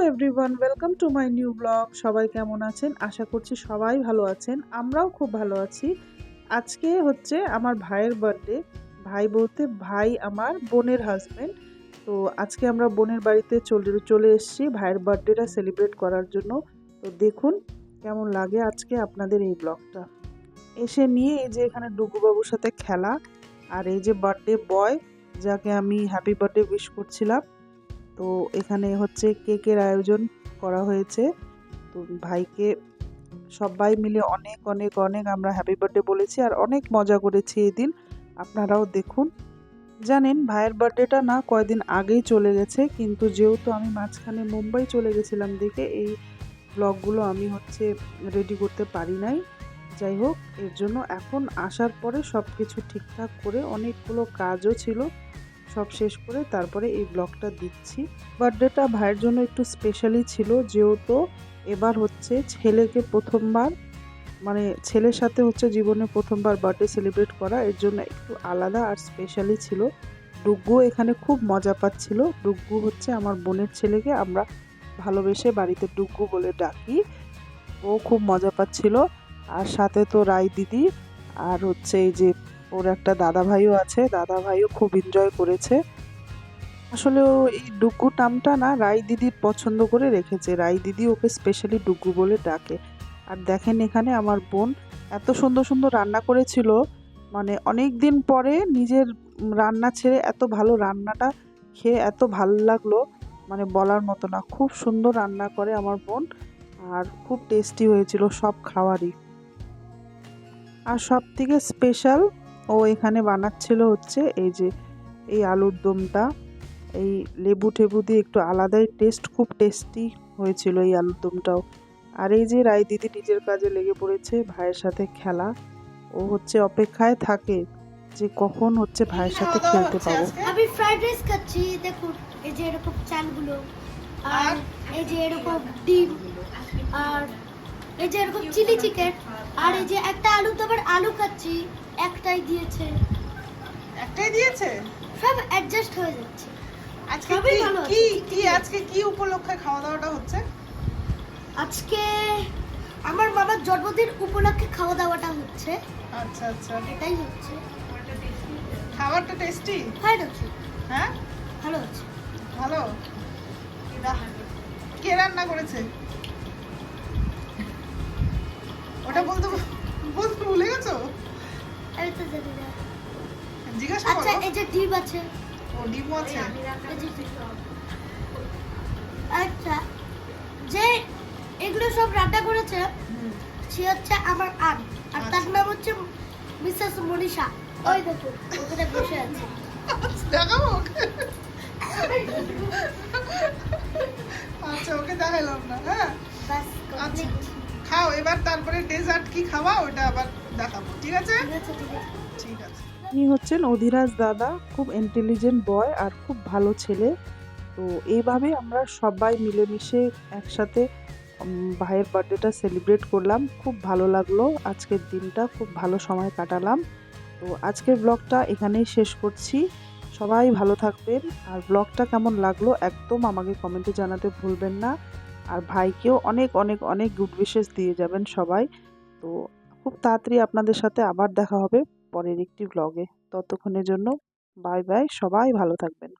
Everyone, welcome to my new blog. সবাই কেমন আছেন? আশা করছি সবাই ভালো আছেন। আমরাও খুব ভালো আছি। আজকে হচ্ছে আমার ভাইয়ের বার্থডে। ভাই বলতে ভাই আমার বোনের হাজবেন্ড। তো আজকে আমরা বোনের বাড়িতে চলে এসেছি ভাইয়ের বার্থডেটা সেলিব্রেট করার জন্য। তো দেখুন কেমন লাগে আজকে আপনাদের এই ব্লগটা। এসে নিয়ে এই যে এখানে ডুগুবাবুর সাথে খেলা, আর এই যে বার্থডে বয় যাকে আমি হ্যাপি বার্থডে উইশ করছিলাম। তো এখানে হচ্ছে কেকের আয়োজন করা হয়েছে। তো ভাইকে সবাই মিলে অনেক অনেক অনেক আমরা হ্যাপি বার্থডে বলেছি আর অনেক মজা করেছি এই দিন। আপনারাও দেখুন। জানেন ভাইয়ের বার্থডেটা না কয়দিন আগেই চলে গেছে, কিন্তু যেহেতু আমি মাঝখানে মুম্বাই চলে গেছিলাম দেখে এই ব্লগগুলো আমি হচ্ছে রেডি করতে পারি নাই। যাই হোক, এর জন্য এখন আসার পরে সব কিছু ঠিকঠাক করে অনেকগুলো কাজও ছিল, সব শেষ করে তারপরে এই ব্লগটা দিচ্ছি। বার্থডেটা ভাইয়ের জন্য একটু স্পেশালি ছিল, যেহেতু এবার হচ্ছে ছেলেকে প্রথমবার, মানে ছেলের সাথে হচ্ছে জীবনে প্রথমবার বার্থডে সেলিব্রেট করা, এর জন্য একটু আলাদা আর স্পেশালি ছিল। ডুগ্গু এখানে খুব মজা পাচ্ছিল। ডুগ্গু হচ্ছে আমার বোনের ছেলেকে আমরা ভালোবেসে বাড়িতে ডুগ্গু বলে ডাকি। ও খুব মজা পাচ্ছিল। আর সাথে তো রাই দিদি, আর হচ্ছে এই যে ওর একটা দাদা ভাইও আছে, দাদা ভাইও খুব এনজয় করেছে। আসলে ও এই ডুগ্গু নামটা না রাই দিদির পছন্দ করে রেখেছে, রাই দিদি ওকে স্পেশালি ডুগ্গু বলে ডাকে। আর দেখেন এখানে আমার বোন এত সুন্দর সুন্দর রান্না করেছিল, মানে অনেক দিন পরে নিজের রান্না ছেড়ে এত ভালো রান্নাটা খেয়ে এত ভালো লাগলো, মানে বলার মতো না। খুব সুন্দর রান্না করে আমার বোন, আর খুব টেস্টি হয়েছিল সব খাবারই। আর সব থেকে স্পেশাল ও এখানে বানাচ্ছিল হচ্ছে এই যে এই আলুর দমটা, এই লেবু টেবু দিয়ে একটু আলাদাই টেস্ট, খুব টেস্টি হয়েছিল এই আলুর দমটাও। আর এই যে রাই দিদি নিজের কাজে লেগে পড়েছে ভাইয়ের সাথে খেলা। ও হচ্ছে অপেক্ষায় থাকে যে কখন হচ্ছে ভাইয়ের সাথে খেলতে পাবো। আমি ফ্রাইড রাইস খাচ্ছি, দেখুন এই যে এরকম চালগুলো, আর এই যে এরকম ডিম, আর এই যে এরকম চিলি চিকেন, আর এই যে একটা আলু দমের আলু খাচ্ছি। একটাই দিয়েছে, সব অ্যাডজাস্ট হয়ে যাচ্ছে। আজকে আজকে কি উপলক্ষে খাওয়া দাওয়াটা হচ্ছে? আজকে আমার মামার জন্মদিন উপলক্ষে খাওয়া দাওয়াটা হচ্ছে। আচ্ছা আচ্ছা, এটাই হচ্ছে। খাবারটা টেস্টি? হ্যাঁ হচ্ছে। হ্যাঁ, ভালো হচ্ছে। ভালো। কে রান্না করেছে ওটা বলতে ভুলে গেছো? আমি তো জানি না। জিজ্ঞাসা আচ্ছা, করো। এই যে ডিম আছে। ও ডিমও আছে। আচ্ছা, যে এগুলো সব রান্না করেছে সে হচ্ছে আমার আন্ট, আর তার নাম হচ্ছে মিসেস মনীষা। ওই দেখুন ওখানে বসে আছে। দেখাবো ওকে? আচ্ছা, ওকে দেখাইলাম না। হ্যাঁ, বাস আচ্ছা, কমপ্লিট। খাও এবার, তারপরে ডেজার্ট কি খাওয়া ওটা আবার দেখাবো। ঠিক আছে? ঠিক আছে, ঠিক আছে। ঠিক আছে। ইনি হচ্ছেন অধিরাজ দাদা, খুব ইন্টেলিজেন্ট বয় আর খুব ভালো ছেলে। তো এইভাবে আমরা সবাই মিলেমিশে একসাথে ভাইয়ের বার্থডেটা সেলিব্রেট করলাম। খুব ভালো লাগলো, আজকের দিনটা খুব ভালো সময় কাটালাম। তো আজকের ব্লগটা এখানেই শেষ করছি। সবাই ভালো থাকবেন, আর ব্লগটা কেমন লাগলো একদম আমাকে কমেন্টে জানাতে ভুলবেন না। আর ভাইকেও অনেক অনেক অনেক গুড উইশেস দিয়ে যাবেন সবাই। তো খুব তাড়াতাড়ি আপনাদের সাথে আবার দেখা হবে পরের একটি ব্লগে। ততক্ষণের জন্য বাই বাই, সবাই ভালো থাকবেন।